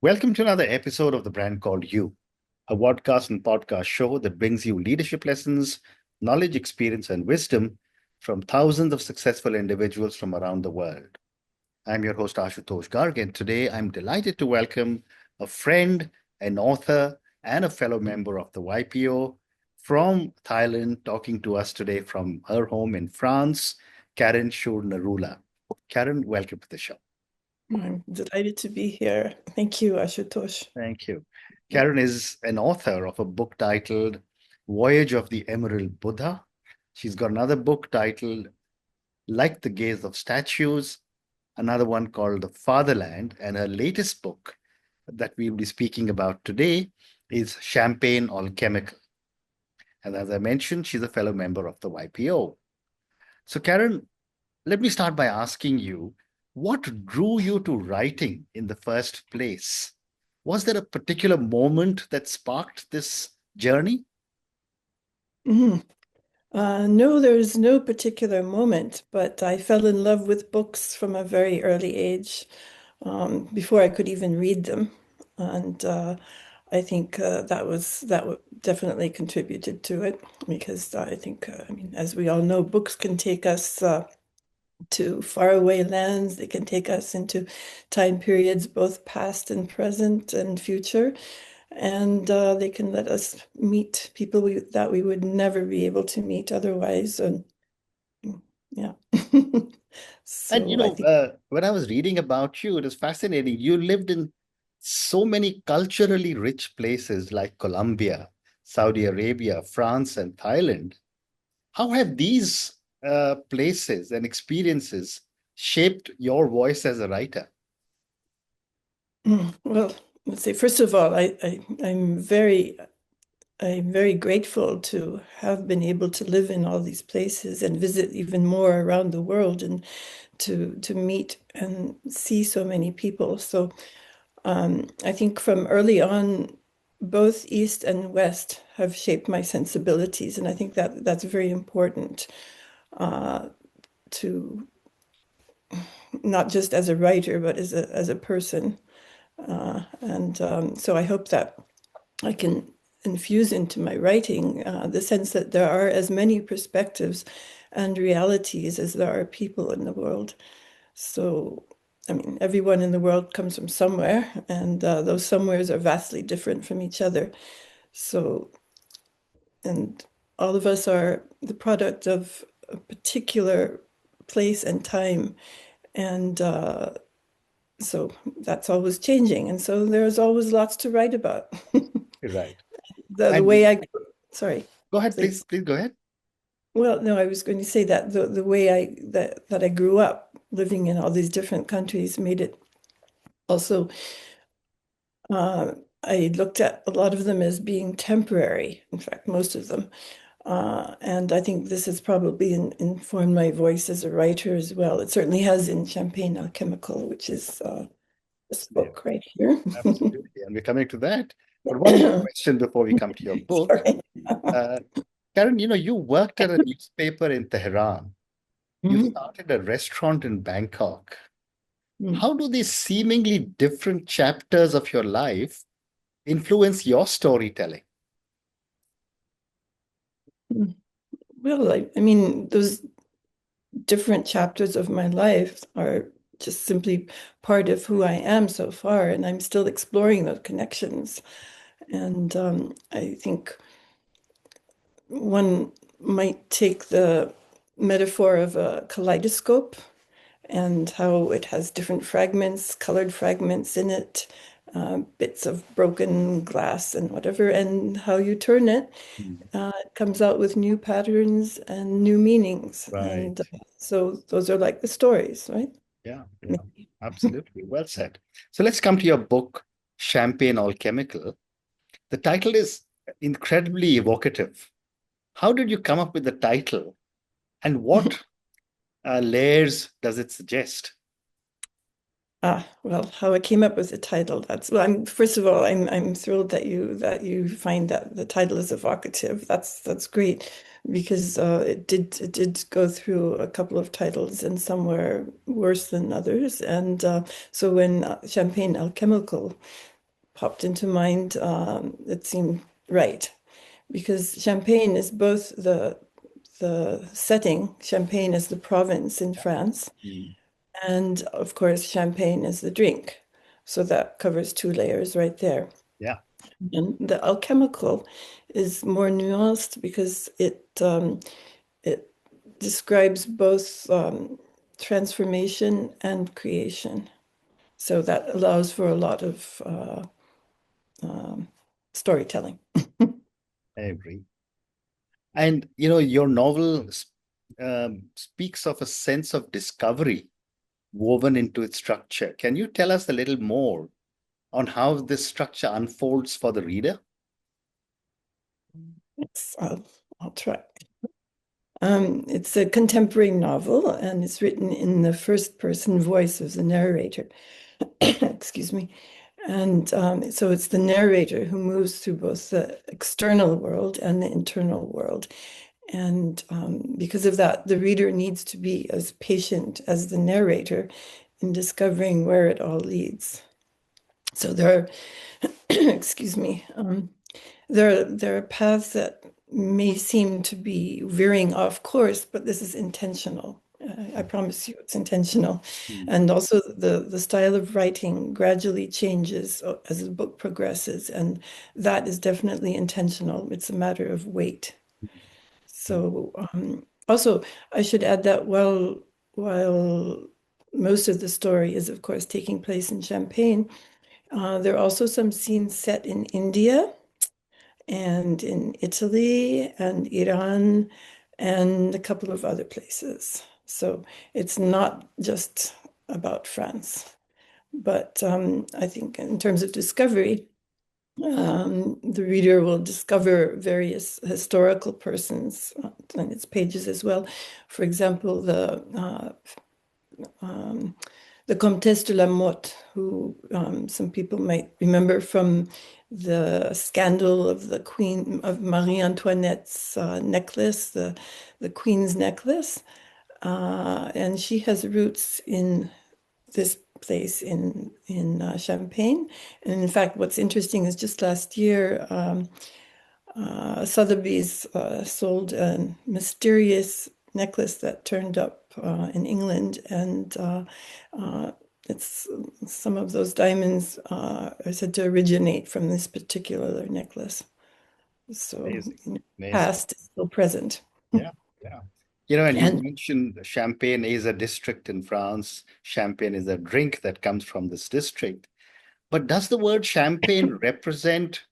Welcome to another episode of The Brand Called You, a podcast and podcast show that brings you leadership lessons, knowledge, experience, and wisdom from thousands of successful individuals from around the world. I'm your host, Ashutosh Garg, and today I'm delighted to welcome a friend, an author, and a fellow member of the YPO from Thailand, talking to us today from her home in France, Karen Schur-Narula. Karen, welcome to the show. I'm delighted to be here. Thank you, Ashutosh. Thank you. Karen is an author of a book titled Voyage of the Emerald Buddha. She's got another book titled Like the Gaze of Statues, another one called The Fatherland, and her latest book that we'll be speaking about today is Champagne Alchemical. And as I mentioned, she's a fellow member of the YPO. So, Karen, let me start by asking you, what drew you to writing in the first place? Was there a particular moment that sparked this journey? Mhm. No, there's no particular moment, but I fell in love with books from a very early age, before I could even read them. And I think that definitely contributed to it because I think, I mean, as we all know, books can take us to faraway lands. They can take us into time periods, both past and present and future. And they can let us meet people that we would never be able to meet otherwise. And yeah. And So I think, when I was reading about you, it was fascinating. You lived in so many culturally rich places like Colombia, Saudi Arabia, France, and Thailand. How have these places and experiences shaped your voice as a writer? well, let's say, first of all, I'm very grateful to have been able to live in all these places and visit even more around the world and to meet and see so many people. So I think from early on, both East and West have shaped my sensibilities, and I think that that's very important uh, to not just as a writer, but as a person. And so I hope that I can infuse into my writing the sense that there are as many perspectives and realities as there are people in the world. So, I mean, everyone in the world comes from somewhere, and those somewheres are vastly different from each other. So, and all of us are the product of a particular place and time. And so that's always changing. And so there's always lots to write about. Right. The And way I, sorry, go ahead, please. please. Please go ahead. Well, no, I was going to say that the way that I grew up living in all these different countries made it also uh, I looked at a lot of them as being temporary, in fact, most of them. And I think this has probably informed my voice as a writer as well. It certainly has in Champagne Alchemical, which is this Yeah, book right here. absolutely. And we're coming to that. But one more question before we come to your book. Sorry. Uh, Karen, you worked at a newspaper in Tehran. You Mhm. started a restaurant in Bangkok. Mm. How do these seemingly different chapters of your life influence your storytelling? Mm. Well, I mean, those different chapters of my life are just simply part of who I am so far, and I'm still exploring those connections. And I think one might take the metaphor of a kaleidoscope and how it has different fragments, colored fragments in it, bits of broken glass and whatever, and how you turn it, Mm. it comes out with new patterns and new meanings. Right. And so those are like the stories, right? Yeah, yeah, absolutely. Well said. So let's come to your book, Champagne Alchemical. The title is incredibly evocative. How did you come up with the title, and what layers does it suggest? Ah, well, how I came up with the title, that's well, I'm first of all, I'm thrilled that you find that the title is evocative. That's great because it did go through a couple of titles and some were worse than others. And so when Champagne Alchemical popped into mind that seemed right, because Champagne is both the setting, Champagne is the province in France, Mm. and of course, Champagne is the drink. So that covers two layers right there. Yeah, And the alchemical is more nuanced because it describes both transformation and creation. So that allows for a lot of um, storytelling. I agree. And your novel speaks of a sense of discovery woven into its structure. Can you tell us a little more on how this structure unfolds for the reader? Yes, I'll try. It's a contemporary novel and it's written in the first person voice of the narrator. Excuse me. And so it's the narrator who moves through both the external world and the internal world. And because of that, the reader needs to be as patient as the narrator in discovering where it all leads. So there are, excuse me, there are paths that may seem to be veering off course, but this is intentional. I promise you it's intentional. Mm. And also the style of writing gradually changes as the book progresses, and that is definitely intentional. It's a matter of weight. Mm. So also I should add that while most of the story is of course taking place in Champagne, there are also some scenes set in India and in Italy and Iran and a couple of other places. So it's not just about France. But I think in terms of discovery, the reader will discover various historical persons on its pages as well. For example, the Comtesse de la Motte, who some people might remember from the scandal of the Queen of Marie Antoinette's necklace, the Queen's necklace, and she has roots in this place in Champagne. And in fact, what's interesting is just last year, Sotheby's sold a mysterious necklace that turned up in England, and it's some of those diamonds are said to originate from this particular necklace. So, Amazing. Amazing. past is still present. Yeah, yeah. And you And mentioned Champagne is a district in France. Champagne is a drink that comes from this district. But does the word champagne represent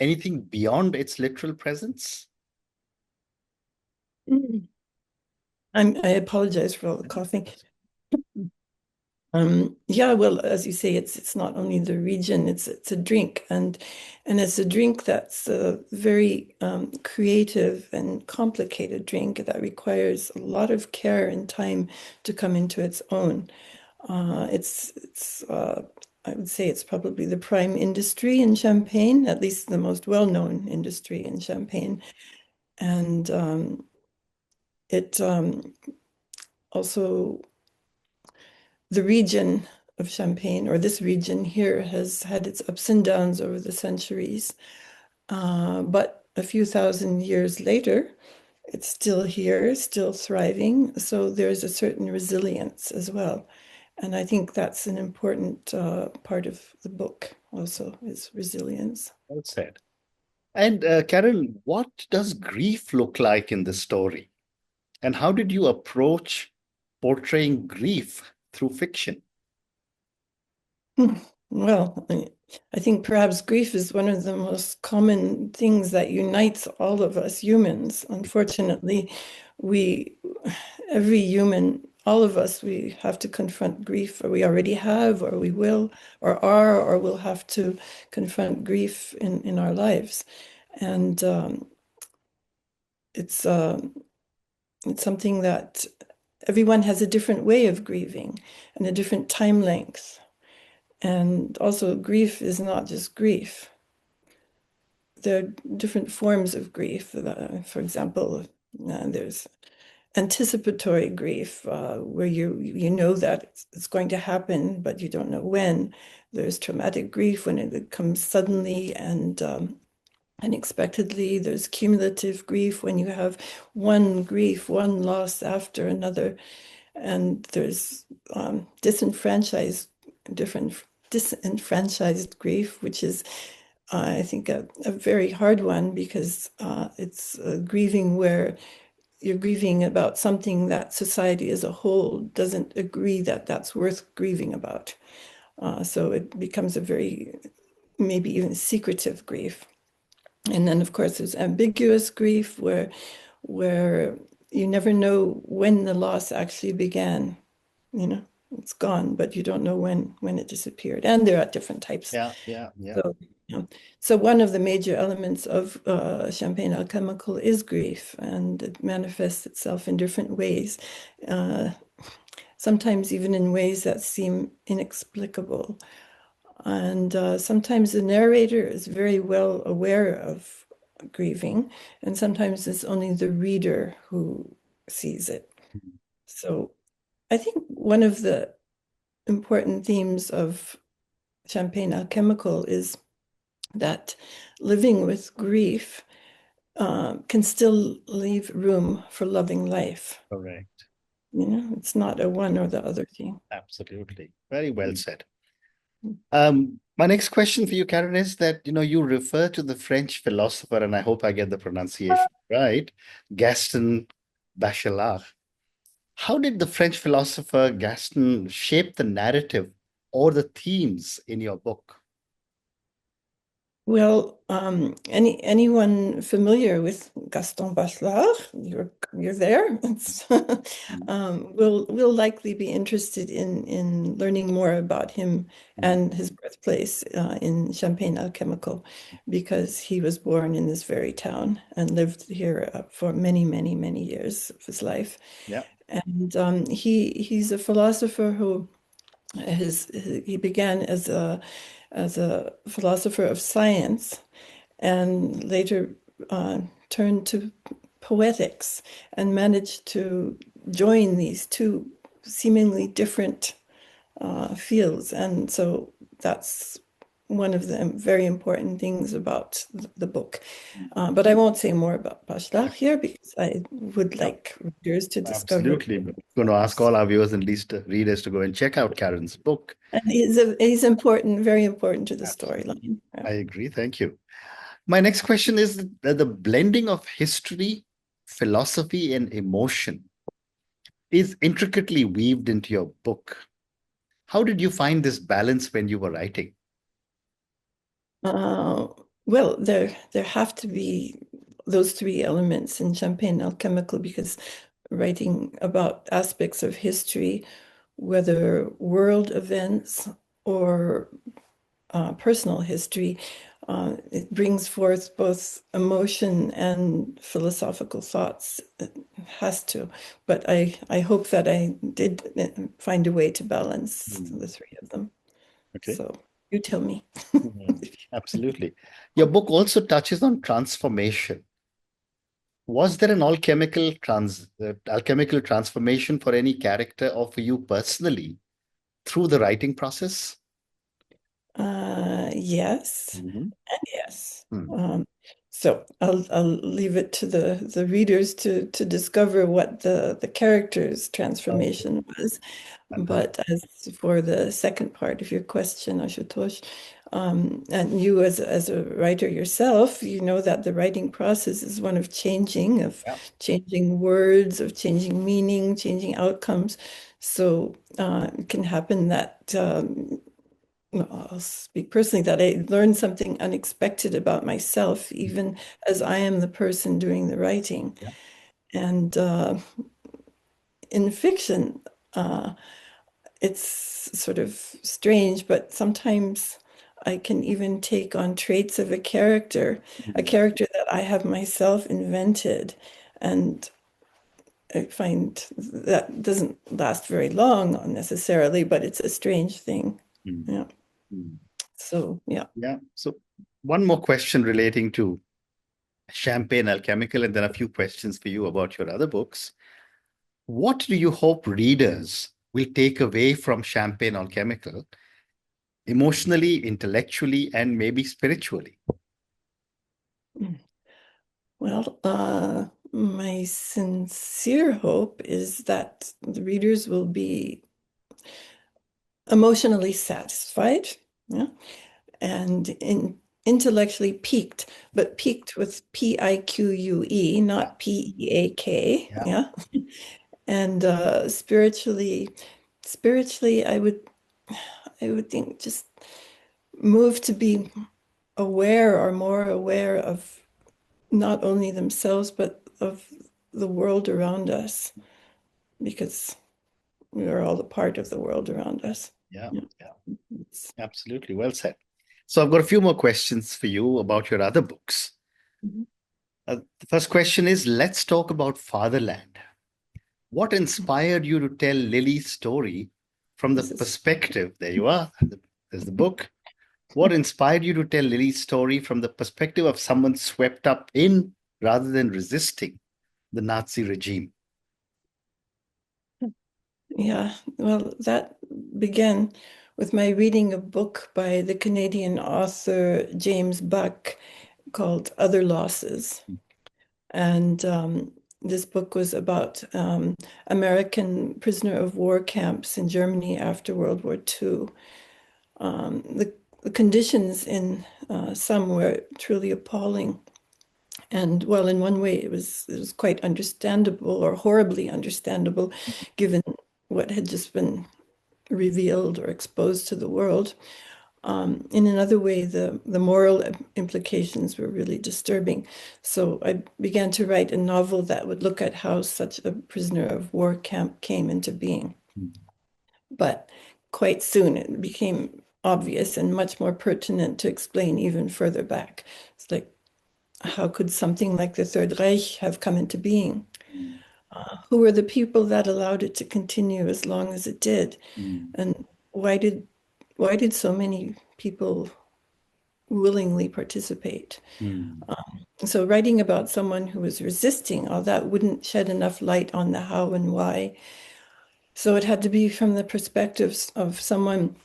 anything beyond its literal presence? I apologize for all the coughing. Yeah, well, as you say, it's not only the region; it's a drink, and it's a drink that's a very creative and complicated drink that requires a lot of care and time to come into its own. It's I would say it's probably the prime industry in Champagne, at least the most well-known industry in Champagne, and it also the region of Champagne, or this region here, has had its ups and downs over the centuries. But a few thousand years later, it's still here, still thriving. So there's a certain resilience as well. And I think that's an important part of the book also is resilience. Well said. And Karen, what does grief look like in the story? And how did you approach portraying grief through fiction? Hmm. Well, I think perhaps grief is one of the most common things that unites all of us humans. Unfortunately, we, every human, all of us, we have to confront grief, or we already have, or we will, or are, or will have to confront grief in our lives. And it's uh, it's something that everyone has a different way of grieving and a different time length. And also, grief is not just grief. There are different forms of grief. For example, there's anticipatory grief, where you know that it's going to happen, but you don't know when. There's traumatic grief when it comes suddenly and unexpectedly. There's cumulative grief when you have one grief, one loss after another. And there's different disenfranchised grief, which is, I think, a very hard one because it's grieving where you're grieving about something that society as a whole doesn't agree that that's worth grieving about. So it becomes a very, maybe even secretive grief. And then, of course, there's ambiguous grief where you never know when the loss actually began. You know, it's gone, but you don't know when it disappeared. And there are different types. Yeah, yeah, yeah. So, yeah. So one of the major elements of Champagne Alchemical is grief, and it manifests itself in different ways, uh, sometimes even in ways that seem inexplicable. And sometimes the narrator is very well aware of grieving, and sometimes it's only the reader who sees it. So I think one of the important themes of Champagne Alchemical is that living with grief can still leave room for loving life. Correct. You know, it's not a one or the other thing. Absolutely. Very well said. My next question for you, Karen, is that you refer to the French philosopher, and I hope I get the pronunciation right, Gaston Bachelard. How did the French philosopher Gaston shape the narrative or the themes in your book? Well, anyone familiar with Gaston Bachelard, you're there. Will likely be interested in learning more about him and his birthplace in Champagne Alchemical, because he was born in this very town and lived here for many, many, many years of his life. Yeah. And he's a philosopher who he began as a philosopher of science and later turned to poetics and managed to join these two seemingly different fields. And so that's one of the very important things about the book. But I won't say more about Bachelard here because I would Yeah, like readers to discover. absolutely. I'm going to ask all our viewers and least readers to go and check out Karen's book. And he's important, very important to the Absolutely. storyline. Yeah. I agree. Thank you. My next question is the blending of history, philosophy, and emotion is intricately weaved into your book. How did you find this balance when you were writing? Uh, well, there have to be those three elements in Champagne Alchemical because writing about aspects of history, whether world events or personal history, it brings forth both emotion and philosophical thoughts. It has to, but I hope that I did find a way to balance the three of them. Okay. So you tell me. Absolutely. Your book also touches on transformation. Was there an alchemical transformation for any character or for you personally through the writing process? Yes. Mhm. Yes. Hmm. So I'll leave it to the readers to discover what the character's Okay, transformation was. fantastic. But as for the second part of your question, Ashutosh, and you as a writer yourself, you know that the writing process is one of Yeah. changing words, of changing meaning, changing outcomes. So it can happen that I'll speak personally, that I learned something unexpected about myself, even as I am the person doing the writing. Yeah. And in fiction, uh, it's sort of strange, but sometimes I can even take on traits of a Mhm. character that I have myself invented. And I find that doesn't last very long necessarily, but it's a strange thing. Mhm. Yeah. Mhm. So, yeah. Yeah. So one more question relating to Champagne Alchemical, and then a few questions for you about your other books. What do you hope readers will take away from Champagne Alchemical, emotionally, intellectually, and maybe spiritually? Well, my sincere hope is that the readers will be emotionally satisfied, yeah, and intellectually piqued, but piqued with Pique, Yeah, not Peak, yeah, yeah. And spiritually, I would think just move to be aware or more aware of not only themselves, but of the world around us, because we are all a part of the world around us. yeah, Yeah. yeah. It's- Absolutely. Well said. So I've got a few more questions for you about your other books. Mhm. The first question is, let's talk about Fatherland. What inspired you to tell Lily's story from the This is perspective? There you are. There's the book. What inspired you to tell Lily's story from the perspective of someone swept up in rather than resisting the Nazi regime? Yeah, well, that began with my reading a book by the Canadian author James Buck called Other Losses. And this book was about American prisoner of war camps in Germany after World War II. The conditions in some were truly appalling. And well, in one way, it was quite understandable or horribly understandable, given what had just been revealed or exposed to the world. In another way, the moral implications were really disturbing. So I began to write a novel that would look at how such a prisoner of war camp came into being. But quite soon it became obvious and much more pertinent to explain even further back. It's like, how could something like the Third Reich have come into being? Mm, Who were the people that allowed it to continue as long as it did? mm, And why did why did so many people willingly participate? mm, So writing about someone who was resisting all that wouldn't shed enough light on the how and why. So it had to be from the perspectives of someone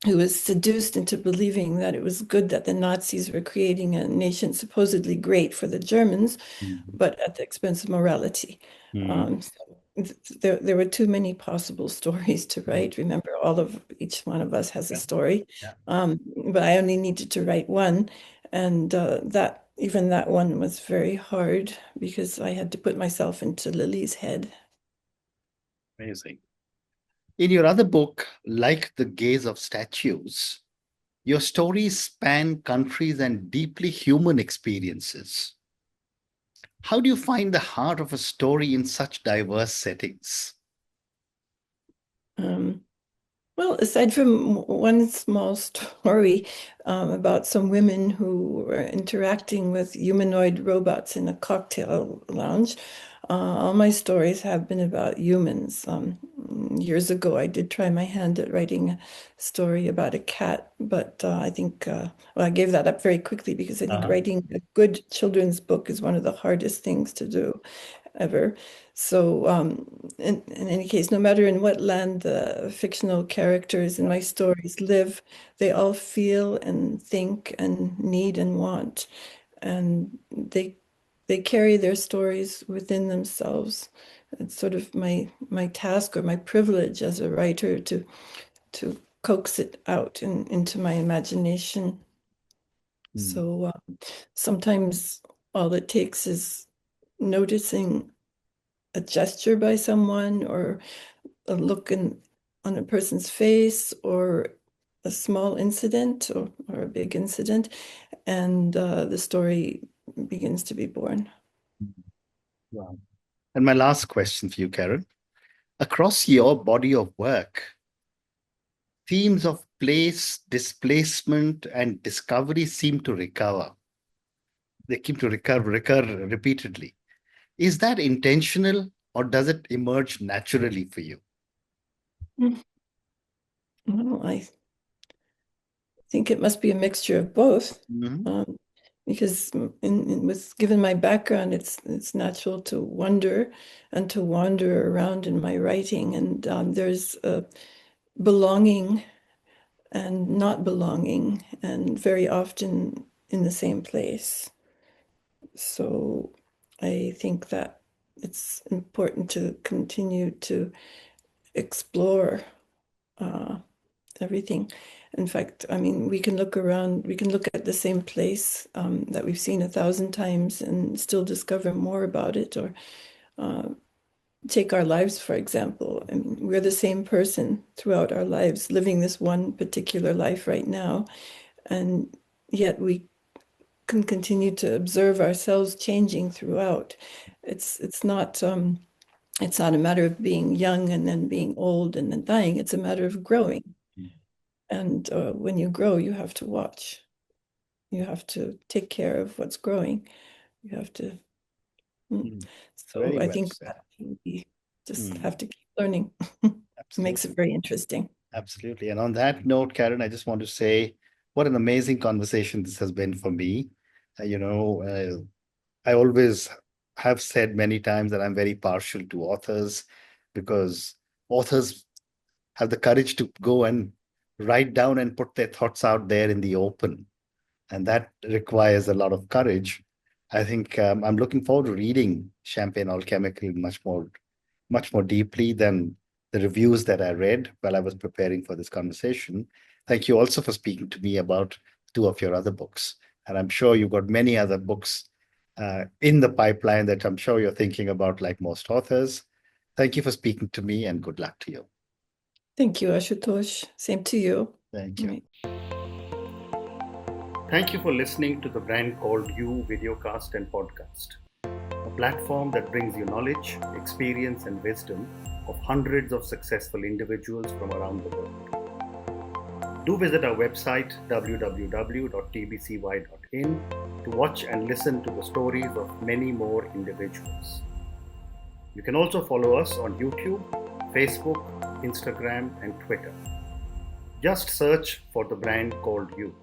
who was seduced into believing that it was good that the Nazis were creating a nation supposedly great for the Germans, mm, but at the expense of morality. mm. There were too many possible stories to write. Remember, each one of us has a Yeah, story, yeah. but I only needed to write one, and that even that one was very hard because I had to put myself into Lily's head. Amazing. In your other book, Like the Gaze of Statues, your stories span countries and deeply human experiences. How do you find the heart of a story in such diverse settings? Um, Well, aside from one small story about some women who were interacting with humanoid robots in a cocktail lounge, all my stories have been about humans. Years ago, I did try my hand at writing a story about a cat, but I think, well, I gave that up very quickly because I think Uh-huh. writing a good children's book is one of the hardest things to do ever. So, in any case, no matter in what land the fictional characters in my stories live, they all feel and think and need and want, and they carry their stories within themselves. It's sort of my task or my privilege as a writer to coax it out into my imagination. Mm, So sometimes all it takes is noticing a gesture by someone or a look on a person's face or a small incident or a big incident, and the story begins to be born. wow. And my last question for you, Karen. Across your body of work, themes of place, displacement, and discovery seem to recover. They seem to recur repeatedly. Is that intentional or does it emerge naturally for you? Mm. Well, I think it must be a mixture of both. Mhm. Um, because with given my background, it's natural to wonder and to wander around in my writing, and there's a belonging and not belonging, and very often in the same place. So I think that it's important to continue to explore everything. In fact, I mean, we can look around, we can look at the same place that we've seen 1,000 times and still discover more about it. Or take our lives, for example. I mean, we're the same person throughout our lives, living this one particular life right now. And yet we can continue to observe ourselves changing throughout. It's not a matter of being young and then being old and then dying. It's a matter of growing. And when you grow, you have to watch. You have to take care of what's growing. You have to. So Very I well think said. that we just have to keep learning. It makes it very interesting. Absolutely. And on that note, Karen, I just want to say what an amazing conversation this has been for me. I always have said many times that I'm very partial to authors because authors have the courage to go and write down and put their thoughts out there in the open. And that requires a lot of courage. I think I'm looking forward to reading Champagne Alchemical much more deeply than the reviews that I read while I was preparing for this conversation. Thank you also for speaking to me about two of your other books. And I'm sure you've got many other books in the pipeline that I'm sure you're thinking about, like most authors. Thank you for speaking to me, and good luck to you. Thank you, Ashutosh. Same to you. Thank you. Right. Thank you for listening to the Brand Called You videocast and podcast, a platform that brings you knowledge, experience, and wisdom of hundreds of successful individuals from around the world. Do visit our website www.tbcy.in to watch and listen to the stories of many more individuals. You can also follow us on YouTube, Facebook, Instagram, and Twitter. Just search for the Brand Called You.